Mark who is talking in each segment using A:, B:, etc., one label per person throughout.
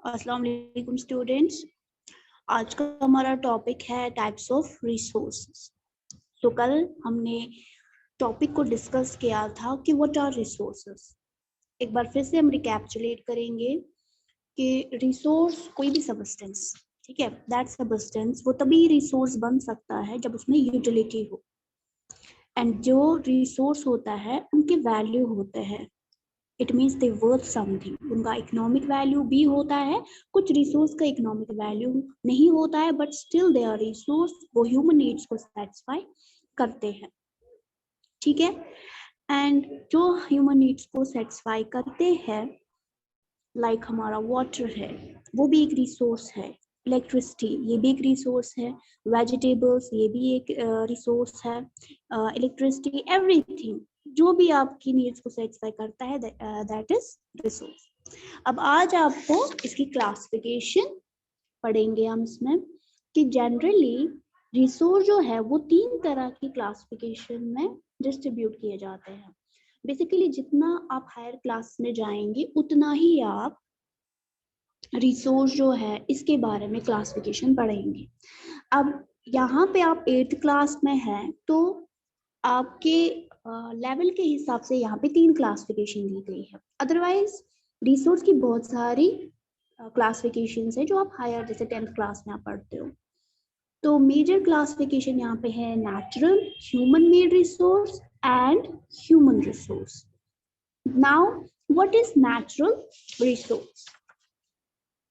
A: अस्सलाम वालेकुम स्टूडेंट्स। आज का हमारा टॉपिक है टाइप्स ऑफ रिसोर्सेज। तो कल हमने टॉपिक को डिस्कस किया था कि व्हाट आर रिसोर्सेज। एक बार फिर से हम रिकैप्चुलेट करेंगे कि रिसोर्स कोई भी सबस्टेंस, ठीक है, दैट सबस्टेंस वो तभी रिसोर्स बन सकता है जब उसमें यूटिलिटी हो। एंड जो रिसोर्स होता है उनके वैल्यू होते हैं, it means they worth something. उनका इकोनॉमिक वैल्यू भी होता है। कुछ रिसोर्स का इकोनॉमिक वैल्यू नहीं होता है, but still they are resource, वो ह्यूमन नीड्स को सेटिस्फाई करते हैं, ठीक है। एंड जो ह्यूमन नीड्स को सेटिस्फाई करते हैं, लाइक हमारा वाटर है, वो भी एक रिसोर्स है। इलेक्ट्रिसिटी, ये भी एक रिसोर्स है। वेजिटेबल्स, ये भी एक रिसोर्स है। इलेक्ट्रिसिटी, एवरीथिंग जो भी आपकी नीड्स को सेटिस्फाई करता है, दैट इज रिसोर्स। अब आज आपको इसकी क्लासिफिकेशन पढ़ेंगे हम इसमें कि जनरली रिसोर्स जो है वो 3 तरह की क्लासिफिकेशन में डिस्ट्रीब्यूट किए जाते हैं। बेसिकली जितना आप हायर क्लास में जाएंगे उतना ही आप रिसोर्स जो है इसके बारे में क्लासिफिकेशन पढ़ेंगे। अब यहाँ पे आप 8th क्लास में हैं तो आपके लेवल के हिसाब से यहाँ पे 3 क्लासिफिकेशन दी गई है। अदरवाइज रिसोर्स की बहुत सारी क्लासिफिकेशन है जो आप हायर जैसे 10th क्लास में आप पढ़ते हो। तो मेजर क्लासिफिकेशन यहाँ पे है natural, human made resource and human resource. Now what is natural resource?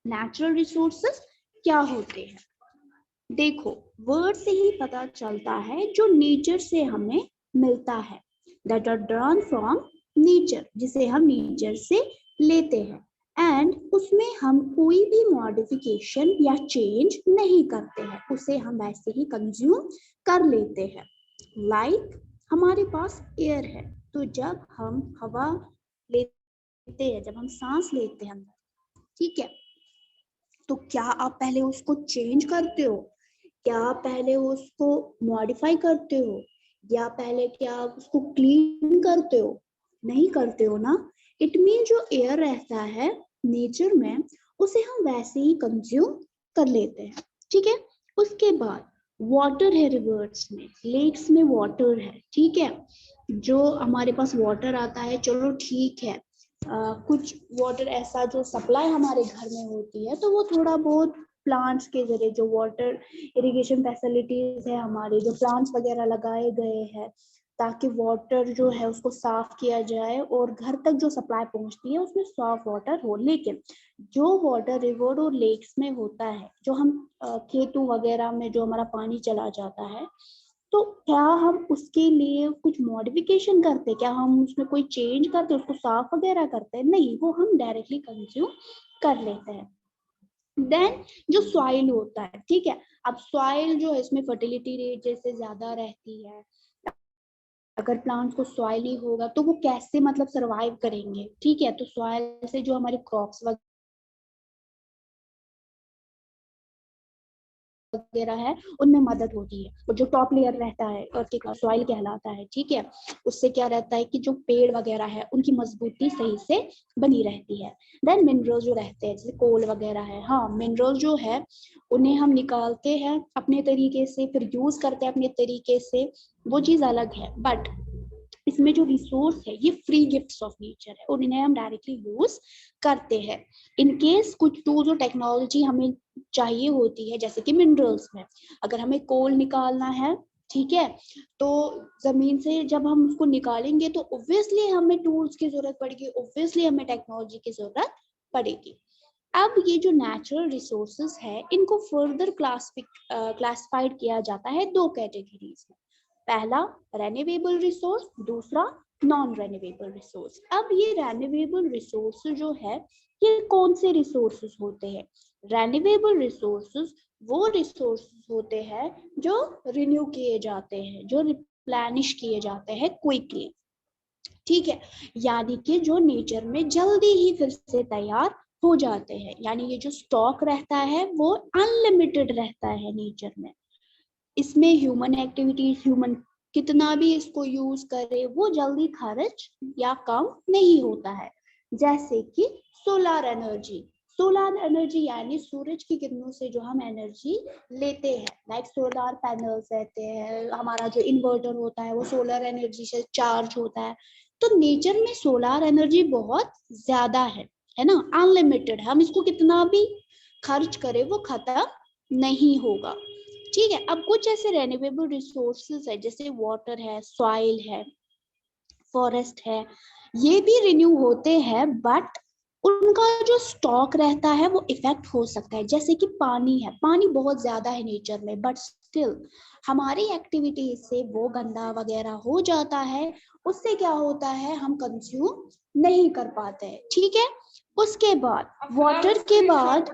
A: Natural resources क्या होते हैं? देखो, वर्ड से ही पता चलता है जो नेचर से हमें मिलता है, that are drawn from nature, जिसे हम नेचर से लेते हैं। एंड उसमें हम कोई भी मॉडिफिकेशन या चेंज नहीं करते हैं, उसे हम वैसे ही कंज्यूम कर लेते हैं। लाइक हमारे पास एयर है, तो जब हम हवा लेते हैं, जब हम सांस लेते हैं, ठीक है, तो क्या आप पहले उसको चेंज करते हो? क्या आप पहले उसको मॉडिफाई करते हो? या पहले क्या आप उसको क्लीन करते हो? नहीं करते हो ना। इट मीन जो एयर रहता है नेचर में, उसे हम वैसे ही कंज्यूम कर लेते हैं, ठीक है। उसके बाद वाटर है, रिवर्स में, लेक्स में वाटर है, ठीक है। जो हमारे पास वाटर आता है, चलो ठीक है, कुछ वाटर ऐसा जो सप्लाई हमारे घर में होती है, तो वो थोड़ा बहुत प्लांट्स के जरिए, जो वाटर इरिगेशन फैसिलिटीज है हमारे, जो प्लांट्स वगैरह लगाए गए हैं ताकि वाटर जो है उसको साफ किया जाए और घर तक जो सप्लाई पहुंचती है उसमें साफ वाटर हो। लेकिन जो वाटर रिवर और लेक्स में होता है, जो हम खेतों वगैरह में जो हमारा पानी चला जाता है, तो क्या हम उसके लिए कुछ मॉडिफिकेशन करते, क्या हम उसमें कोई चेंज करते, उसको साफ वगैरह करते हैं? नहीं, वो हम डायरेक्टली कंज्यूम कर लेते हैं। देन जो सॉइल होता है, ठीक है, अब सॉइल जो है इसमें फर्टिलिटी रेट जैसे ज्यादा रहती है। अगर प्लांट्स को सॉइल नहीं होगा तो वो कैसे मतलब सरवाइव करेंगे, ठीक है। तो सॉइल से जो हमारे क्रॉप्स वगैरह है उनमें मदद होती है। और जो टॉप लेयर रहता है अर्थ के, सॉइल कहलाता है, ठीक है, उससे क्या रहता है कि जो पेड़ वगैरह है उनकी मजबूती सही से बनी रहती है। देन मिनरल्स जो रहते हैं जैसे कोल वगैरह है, हाँ, मिनरल्स जो है उन्हें हम निकालते हैं अपने तरीके से, फिर यूज करते हैं अपने तरीके से, वो चीज अलग है। बट इसमें जो रिसोर्स है ये फ्री गिफ्ट्स ऑफ नेचर है और इन्हें हम डायरेक्टली यूज करते हैं। इन केस कुछ टूल्स और टेक्नोलॉजी हमें चाहिए होती है, जैसे कि मिनरल्स में अगर हमें कोल निकालना है, ठीक है, तो जमीन से जब हम उसको निकालेंगे तो ऑब्वियसली हमें टूल्स की जरूरत पड़ेगी, ऑब्वियसली हमें टेक्नोलॉजी की जरूरत पड़ेगी। अब ये जो नेचुरल रिसोर्सेज है इनको फर्दर क्लासिफाइड किया जाता है 2 कैटेगरीज में। पहला रेन्यूएबल रिसोर्स, दूसरा नॉन रेन्यूएबल रिसोर्स। अब ये रेन्यूएबल रिसोर्स जो है ये कौन से रिसोर्सेज होते हैं? रेन्यूएबल रिसोर्सेज वो रिसोर्सेज होते हैं जो रिन्यू किए जाते हैं, जो रिप्लेनिश किए जाते हैं क्विकली, ठीक है, यानी कि जो नेचर में जल्दी ही फिर से तैयार हो जाते हैं। यानी ये जो स्टॉक रहता है वो अनलिमिटेड रहता है नेचर में। इसमें ह्यूमन एक्टिविटीज, ह्यूमन कितना भी इसको यूज करे वो जल्दी खर्च या कम नहीं होता है। जैसे कि सोलर एनर्जी, सोलर एनर्जी यानी सूरज की किरणों से जो हम एनर्जी लेते हैं, लाइक सोलर पैनल्स रहते हैं, हमारा जो इन्वर्टर होता है वो सोलर एनर्जी से चार्ज होता है। तो नेचर में सोलर एनर्जी बहुत ज्यादा है ना, अनलिमिटेड। हम इसको कितना भी खर्च करें वो खत्म नहीं होगा। ठीक है, अब कुछ ऐसे रेन्यूएबल रिसोर्सेज है जैसे वाटर है, सॉइल है, फॉरेस्ट है, ये भी रिन्यू होते हैं, बट उनका जो स्टॉक रहता है वो इफेक्ट हो सकता है। जैसे कि पानी है, पानी बहुत ज्यादा है नेचर में, बट स्टिल हमारी एक्टिविटी से वो गंदा वगैरह हो जाता है, उससे क्या होता है, हम कंज्यूम नहीं कर पाते हैं। ठीक है, उसके बाद वाटर के बाद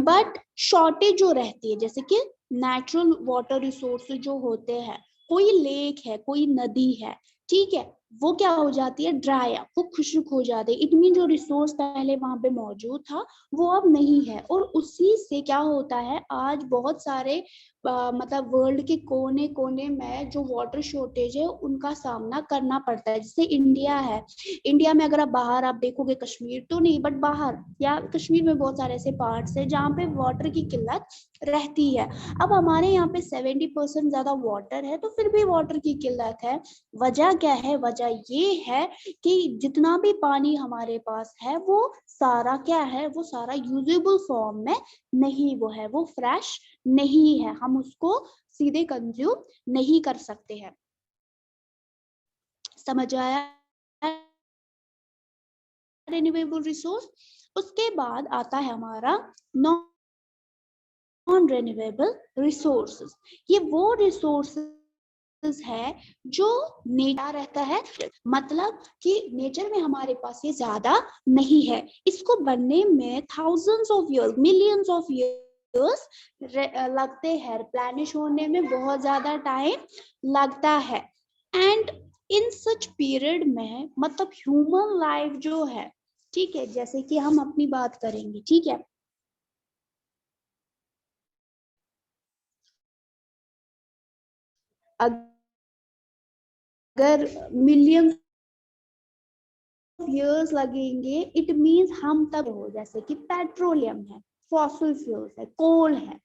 A: बट शॉर्टेज जो रहती है, जैसे कि नेचुरल वाटर रिसोर्स जो होते हैं, कोई लेक है, कोई नदी है, ठीक है, वो क्या हो जाती है, ड्राई अप, वो खुश्क हो जाती है। इट मीन जो रिसोर्स पहले वहां पे मौजूद था वो अब नहीं है, और उसी से क्या होता है, आज बहुत सारे मतलब वर्ल्ड के कोने कोने में जो वाटर शॉर्टेज है उनका सामना करना पड़ता है। जैसे इंडिया है, इंडिया में अगर आप बाहर आप देखोगे, कश्मीर तो नहीं बट बाहर या कश्मीर में बहुत सारे ऐसे पार्ट्स है जहाँ पे वाटर की किल्लत रहती है। अब हमारे यहाँ पे 70% ज्यादा वाटर है, तो फिर भी वाटर की किल्लत है। वजह क्या है, वजह ये है कि जितना भी पानी हमारे पास है वो सारा क्या है, वो सारा यूजेबल फॉर्म में नहीं, वो है वो फ्रेश नहीं है, हम उसको सीधे कंज्यूम नहीं कर सकते हैं। समझ आया रिन्यूएबल रिसोर्स। उसके बाद आता है हमारा नॉन रिन्यूएबल रिसोर्सेज। ये वो रिसोर्सेज है जो नेचर रहता है, मतलब कि नेचर में हमारे पास ये ज्यादा नहीं है, इसको बनने में thousands of years, millions of years लगते हैं, रिप्लेनिश होने में बहुत ज्यादा टाइम लगता है। एंड इन सच पीरियड में मतलब ह्यूमन लाइफ जो है, ठीक है, जैसे कि हम अपनी बात करेंगे, ठीक है, अगर मिलियंस ईयर्स लगेंगे, इट मींस हम तब हो, जैसे कि पेट्रोलियम है, फॉसिल फ्यूल्स है, कोल है,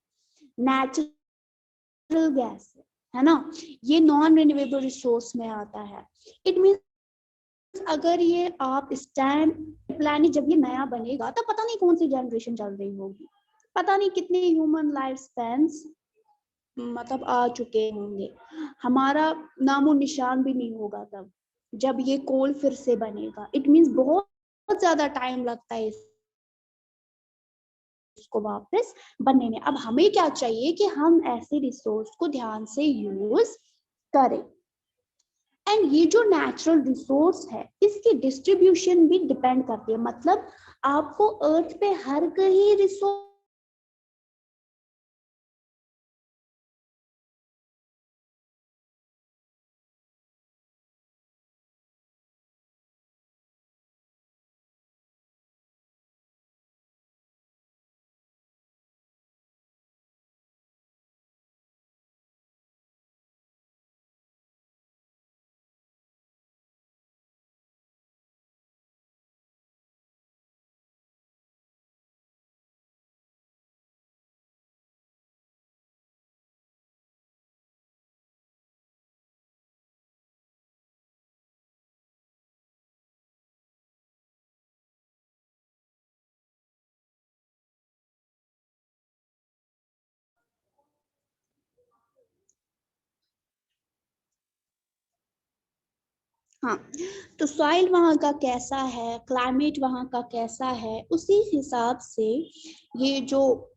A: नेचुरल गैस है ना, ये नॉन रिन्यूएबल रिसोर्स में आता है। इट मींस अगर ये आप स्टैंड प्लानिंग, जब ये नया बनेगा तो पता नहीं कौन सी जनरेशन चल रही होगी, पता नहीं कितने ह्यूमन लाइफ स्पैन्स मतलब आ चुके होंगे, हमारा नामो निशान भी नहीं होगा तब जब ये कोल फिर से बनेगा। इट मींस बहुत ज्यादा टाइम लगता है इसको वापस बनने में। अब हमें क्या चाहिए कि हम ऐसे रिसोर्स को ध्यान से यूज करें। एंड ये जो नेचुरल रिसोर्स है इसकी डिस्ट्रीब्यूशन भी डिपेंड करती है, मतलब आपको अर्थ पे हर कहीं रिसोर्स हाँ, तो सॉइल वहाँ का कैसा है, क्लाइमेट वहाँ का कैसा है, उसी हिसाब से ये जो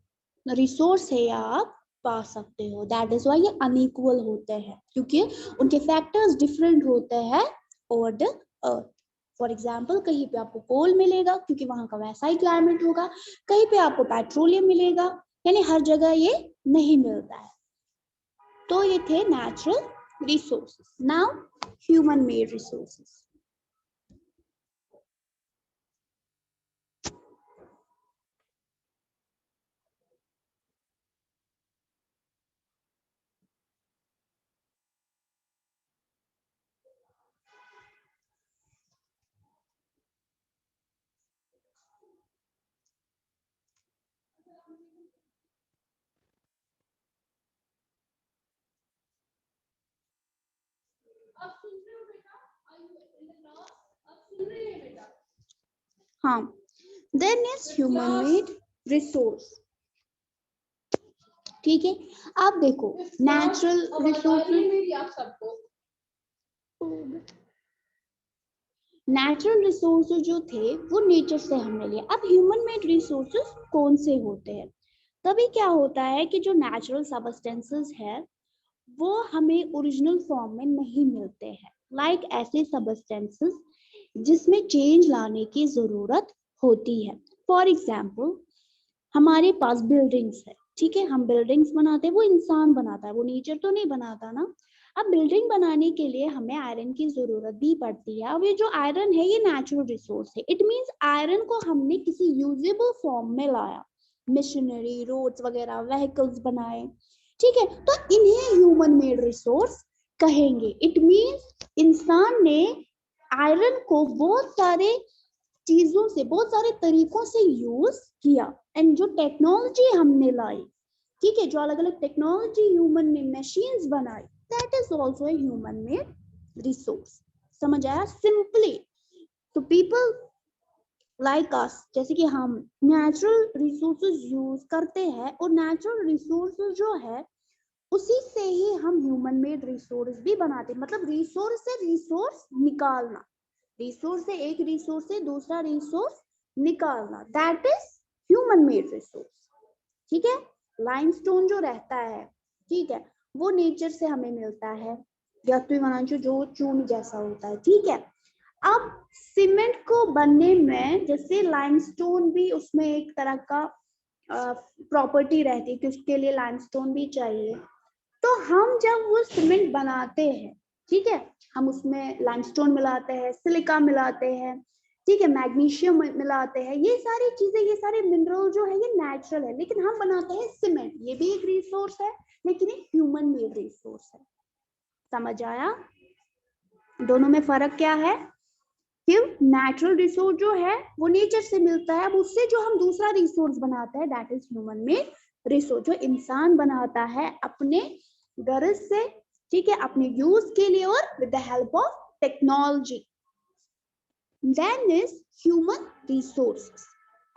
A: रिसोर्स है आप पा सकते हो। दैट इज वाई ये अनइक्वल होते हैं, क्योंकि उनके फैक्टर्स डिफरेंट होते हैं over the earth. For example, कहीं पे आपको कोल मिलेगा क्योंकि वहाँ का वैसा ही क्लाइमेट होगा, कहीं पे आपको पेट्रोलियम मिलेगा, यानी हर जगह ये नहीं मिलता है। तो ये थे natural resources. Now human made resources. हाँ, then is human made resource. ठीक है, आप देखो नेचुरल रिसोर्सेज जो थे वो नेचर से हमने लिए। अब ह्यूमन मेड रिसोर्सेज कौन से होते हैं? तभी क्या होता है कि जो नेचुरल सबस्टेंसेस है वो हमें ओरिजिनल फॉर्म में नहीं मिलते हैं, लाइक ऐसे सबस्टेंसेस जिसमें चेंज लाने की जरूरत होती है। फॉर एग्जाम्पल हमारे पास बिल्डिंग्स है, ठीक है, हम बिल्डिंग्स बनाते हैं, वो इंसान बनाता है, वो नेचर तो नहीं बनाता ना। अब बिल्डिंग बनाने के लिए हमें आयरन की जरूरत भी पड़ती है। अब ये जो आयरन है ये नेचुरल रिसोर्स है। इट मींस आयरन को हमने किसी यूजेबल फॉर्म में लाया, मशीनरी, रोड्स वगैरह, व्हीकल्स बनाए, ठीक है, तो इन्हें ह्यूमन मेड रिसोर्स कहेंगे। इट मींस इंसान ने आयरन को बहुत सारे चीजों से, बहुत सारे तरीकों से यूज किया, एंड जो टेक्नोलॉजी हमने लाई, ठीक है, जो अलग अलग टेक्नोलॉजी ह्यूमन ने मशीन्स बनाई, that is also a human made resource. समझ आया? सिंपली तो पीपल लाइक अस, जैसे कि हम नेचुरल रिसोर्सेज यूज करते हैं, और नेचुरल रिसोर्सेज जो है उसी से ही हम ह्यूमन मेड रिसोर्स भी बनाते हैं। मतलब रिसोर्स से रिसोर्स निकालना, रिसोर्स से एक रिसोर्स से दूसरा रिसोर्स निकालना, that is human made resource. ठीक है, लाइमस्टोन जो रहता है, ठीक है, वो नेचर से हमें मिलता है, या तो जो चून जैसा होता है, ठीक है। अब सीमेंट को बनने में जैसे लाइमस्टोन भी उसमें एक तरह का प्रॉपर्टी रहती है कि उसके लिए लाइमस्टोन भी चाहिए। तो हम जब वो सीमेंट बनाते हैं, ठीक है, हम उसमें लाइमस्टोन मिलाते हैं, सिलिका मिलाते हैं, ठीक है, मैग्नीशियम मिलाते हैं, ये सारी चीजें, ये सारे मिनरल जो है ये नेचुरल है, लेकिन हम बनाते हैं सीमेंट, ये भी एक रिसोर्स है लेकिन एक ह्यूमन मेड रिसोर्स है। समझ आया? दोनों में फर्क क्या है? कि नेचुरल रिसोर्स जो है वो नेचर से मिलता है, अब उससे जो हम दूसरा रिसोर्स बनाते हैं that is human made resource, जो इंसान बनाता है अपने गरज से, ठीक है, अपने यूज के लिए और with the help of technology. Then is human resources.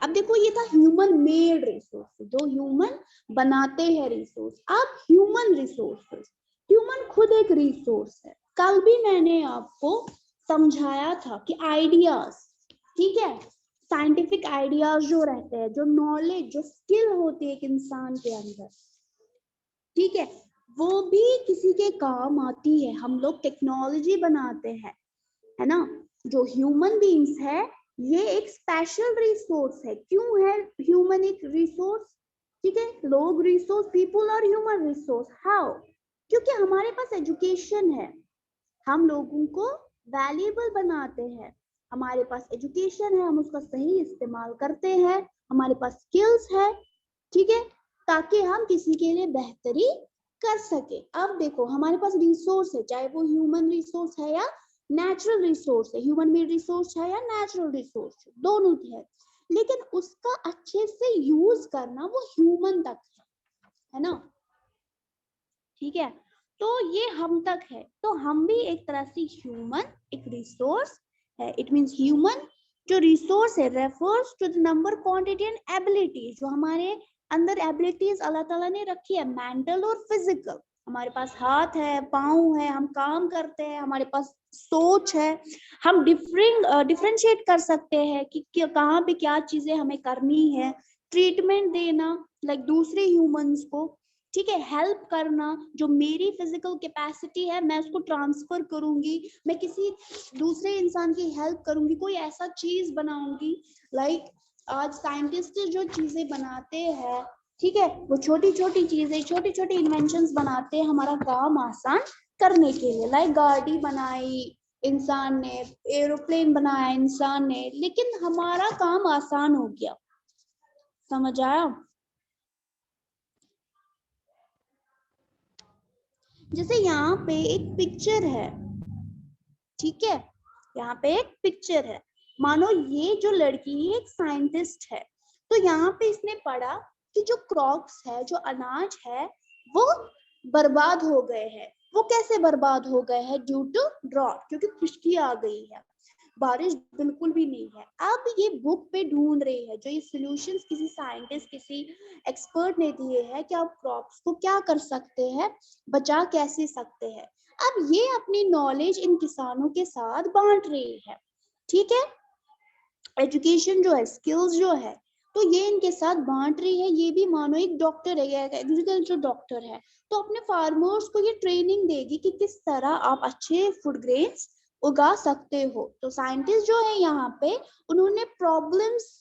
A: अब देखो ये था ह्यूमन मेड रिसोर्स, जो ह्यूमन बनाते हैं रिसोर्स। अब ह्यूमन रिसोर्सेस, ह्यूमन खुद एक रिसोर्स है। कल भी मैंने आपको समझाया था कि आइडियाज, ठीक है, साइंटिफिक आइडियाज जो रहते हैं, जो नॉलेज, जो स्किल होती है एक इंसान के अंदर, ठीक है, वो भी किसी के काम आती है। हम लोग टेक्नोलॉजी बनाते हैं, है ना। जो ह्यूमन बीइंग्स है ये एक स्पेशल रिसोर्स है। क्यों है ह्यूमन एक रिसोर्स? ठीक है, लोग रिसोर्स, पीपल और ह्यूमन रिसोर्स। हाउ? क्योंकि हमारे पास एजुकेशन है, हम लोगों को वैल्यूएबल बनाते हैं। हमारे पास एजुकेशन है, हम उसका सही इस्तेमाल करते हैं, हमारे पास स्किल्स है, ठीक है, ताकि हम किसी के लिए बेहतरी कर सके। अब देखो हमारे पास रिसोर्स है, चाहे वो ह्यूमन रिसोर्स है या नेचुरल रिसोर्स है, ह्यूमन मेड रिसोर्स है या नेचुरल रिसोर्स, दोनों है, लेकिन उसका अच्छे से यूज करना वो ह्यूमन तक है ना। ठीक है, तो ये हम तक है, तो हम भी एक तरह से ह्यूमन एक रिसोर्स है। इट मींस ह्यूमन जो रिसोर्स है refers to the number, quantity and ability, जो हमारे अंदर एबिलिटीज अल्लाह ताला ने रखी है, मेंटल और फिजिकल। हमारे पास हाथ है, पाँव है, हम काम करते हैं, हमारे पास सोच है, हम डिफरेंशिएट कर सकते हैं कि कहाँ पे क्या चीजें हमें करनी है, ट्रीटमेंट देना लाइक दूसरे ह्यूमंस को, ठीक है, हेल्प करना, जो मेरी फिजिकल कैपेसिटी है मैं उसको ट्रांसफर करूंगी, मैं किसी दूसरे इंसान की हेल्प करूंगी, कोई ऐसा चीज बनाऊंगी। लाइक आज साइंटिस्ट जो चीजें बनाते हैं, ठीक है, वो छोटी छोटी चीजें, छोटी छोटी इन्वेंशंस बनाते हैं हमारा काम आसान करने के लिए। लाइक गाड़ी बनाई इंसान ने, एरोप्लेन बनाया इंसान ने, लेकिन हमारा काम आसान हो गया। समझ आया? जैसे यहाँ पे एक पिक्चर है, ठीक है, यहाँ पे एक पिक्चर है, मानो ये जो लड़की है एक साइंटिस्ट है, तो यहाँ पे इसने पढ़ा कि जो क्रॉप्स है, जो अनाज है वो बर्बाद हो गए हैं। वो कैसे बर्बाद हो गए हैं? ड्यू टू ड्रॉट, क्योंकि खुश्की आ गई है। बारिश बिल्कुल भी नहीं है। अब ये बुक पे ढूंढ रही है, जो ये सॉल्यूशंस किसी साइंटिस्ट किसी एक्सपर्ट ने दिए हैं कि आप क्रॉप्स को क्या कर सकते हैं, बचा कैसे सकते हैं। अब ये अपनी नॉलेज इन किसानों के साथ बांट रही है, ठीक है। एजुकेशन जो है, स्किल्स जो है, तो ये इनके साथ बांट रही है। ये भी मानो एक डॉक्टर है, एग्रीकल्चर डॉक्टर है, तो अपने फार्मर्स को ये ट्रेनिंग देगी कि किस तरह आप अच्छे फूड ग्रेन्स उगा सकते हो। तो साइंटिस्ट जो है यहाँ पे, उन्होंने प्रॉब्लम्स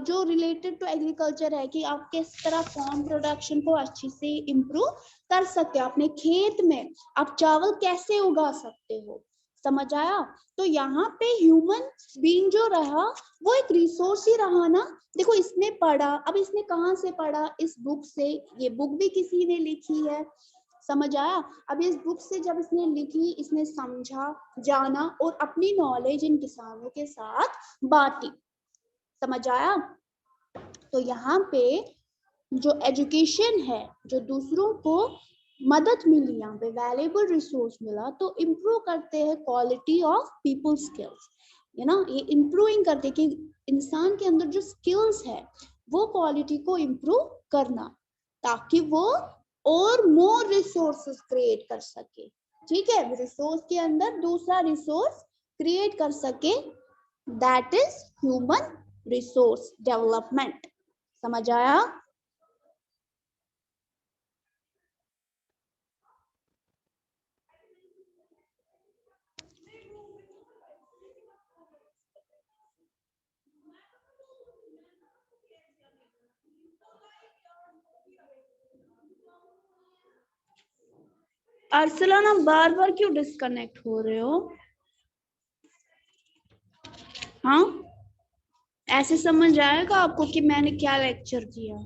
A: जो रिलेटेड टू एग्रीकल्चर है कि आप किस तरह फार्म प्रोडक्शन को अच्छे से इम्प्रूव कर सकते हो, अपने खेत में आप चावल कैसे उगा सकते हो, समझ आया। तो यहाँ पे ह्यूमन बीइंग जो रहा वो एक रिसोर्स ही रहा ना। देखो इसने पढ़ा, अब इसने कहाँ से पढ़ा, इस बुक से, ये बुक भी किसी ने लिखी है, समझ आया। अब इस बुक से जब इसने लिखी, इसने समझा, जाना और अपनी नॉलेज इन किसानों के साथ बांटी, समझ आया। तो यहाँ पे जो एजुकेशन है, जो दूसरों को मदद मिली, यहाँ पे वैल्यूएबल रिसोर्स मिला, तो इम्प्रूव करते हैं क्वालिटी ऑफ पीपल स्किल्स, है ना। ये इम्प्रूविंग करते कि इंसान के अंदर जो स्किल्स है वो क्वालिटी को इम्प्रूव करना, ताकि वो और मोर रिसोर्सेस क्रिएट कर सके, ठीक है। रिसोर्स के अंदर दूसरा रिसोर्स क्रिएट कर सके, that is human resource development, समझ आया। अर्सलान आप बार बार क्यों डिस्कनेक्ट हो रहे हो? हाँ, ऐसे समझ आएगा आपको कि मैंने क्या लेक्चर किया?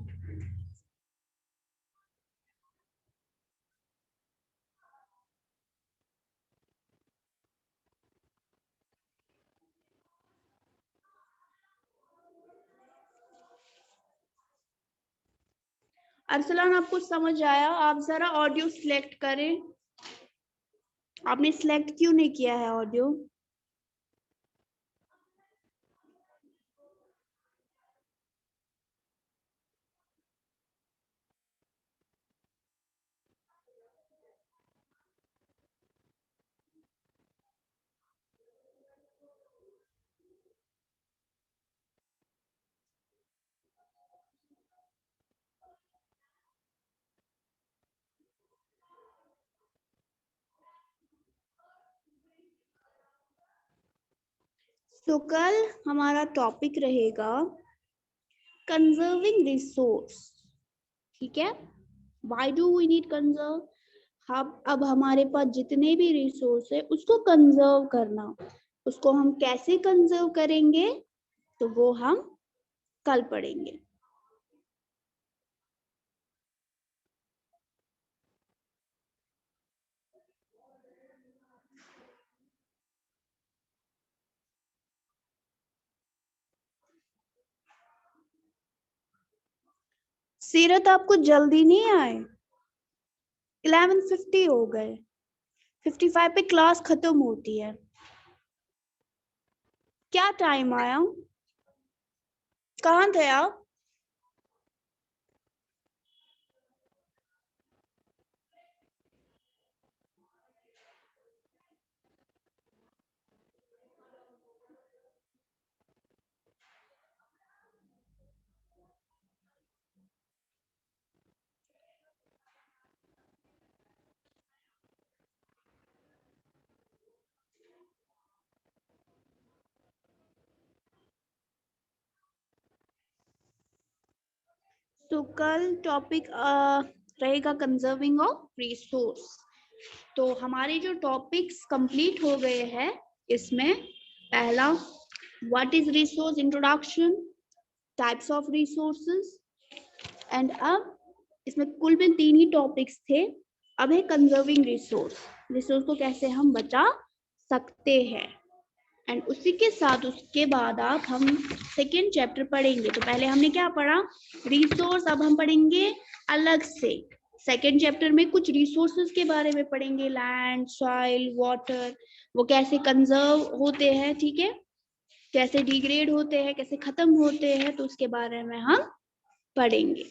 A: अर्सलान आपको समझ आया? आप जरा ऑडियो सिलेक्ट करें। आपने सिलेक्ट क्यों नहीं किया है ऑडियो? तो कल हमारा टॉपिक रहेगा कंजर्विंग रिसोर्स, ठीक है। Why do we need conserve? हम अब हमारे पास जितने भी रिसोर्स है उसको कंजर्व करना, उसको हम कैसे कंजर्व करेंगे तो वो हम कल पढ़ेंगे। सीरत आपको जल्दी नहीं आए? 11:50 हो गए, 55 पे क्लास खत्म होती है। क्या टाइम आया? कहाँ थे आप? तो कल टॉपिक रहेगा कंजर्विंग ऑफ रिसोर्स। तो हमारे जो टॉपिक्स कंप्लीट हो गए हैं, इसमें पहला what is resource introduction, types of resources, and अब इसमें कुल में 3 ही टॉपिक्स थे। अब है कंजर्विंग रिसोर्स, रिसोर्स को कैसे हम बचा सकते हैं। एंड उसी के साथ उसके बाद आप हम सेकेंड चैप्टर पढ़ेंगे। तो पहले हमने क्या पढ़ा? रिसोर्स। अब हम पढ़ेंगे अलग से सेकेंड चैप्टर में कुछ रिसोर्सेज के बारे में पढ़ेंगे, लैंड, सॉइल, वाटर, वो कैसे कंजर्व होते हैं, ठीक है, कैसे डिग्रेड होते हैं, कैसे खत्म होते हैं, तो उसके बारे में हम पढ़ेंगे।